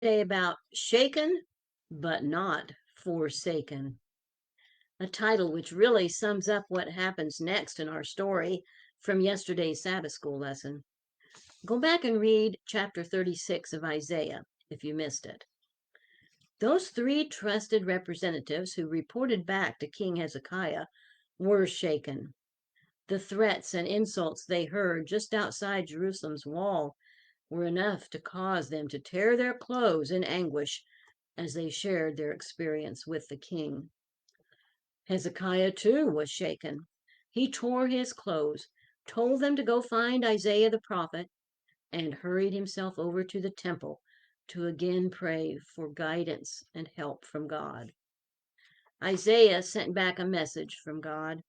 Today about shaken but not forsaken. A title which really sums up what happens next in our story from yesterday's Sabbath School lesson. Go back and read chapter 36 of Isaiah if you missed it. Those three trusted representatives who reported back to King Hezekiah were shaken. The threats and insults they heard just outside Jerusalem's wall were enough to cause them to tear their clothes in anguish as they shared their experience with the king. Hezekiah, too, was shaken. He tore his clothes, told them to go find Isaiah the prophet, and hurried himself over to the temple to again pray for guidance and help from God. Isaiah sent back a message from God,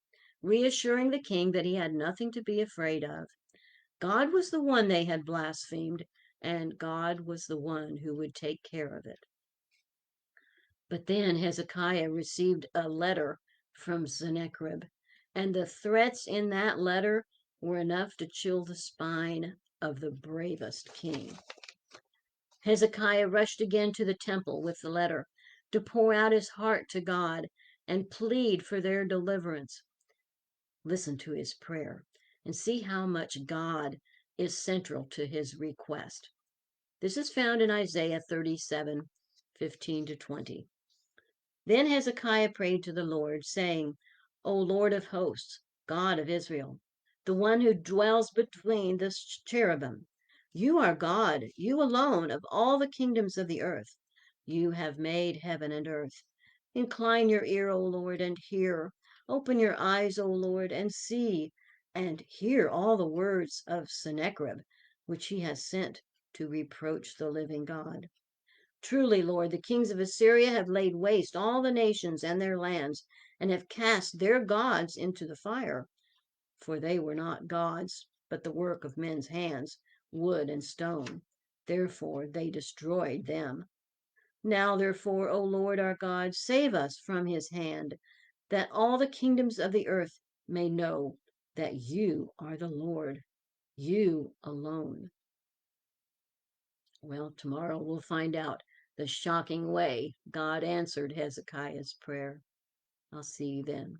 reassuring the king that he had nothing to be afraid of. God was the one they had blasphemed, and God was the one who would take care of it. But then Hezekiah received a letter from Sennacherib, and the threats in that letter were enough to chill the spine of the bravest king. Hezekiah rushed again to the temple with the letter to pour out his heart to God and plead for their deliverance. Listen to his prayer and see how much God is central to his request. This is found in Isaiah 37:15-20. Then Hezekiah prayed to the Lord, saying, O Lord of hosts, God of Israel, the one who dwells between the cherubim, you are God, you alone, of all the kingdoms of the earth. You have made heaven and earth. Incline your ear, O Lord, and hear. Open your eyes, O Lord, and see, and hear all the words of Sennacherib, which he has sent to reproach the living God. Truly, Lord, the kings of Assyria have laid waste all the nations and their lands, and have cast their gods into the fire. For they were not gods, but the work of men's hands, wood and stone. Therefore they destroyed them. Now, therefore, O Lord our God, save us from his hand, that all the kingdoms of the earth may know that you are the Lord, you alone. Well, tomorrow we'll find out the shocking way God answered Hezekiah's prayer. I'll see you then.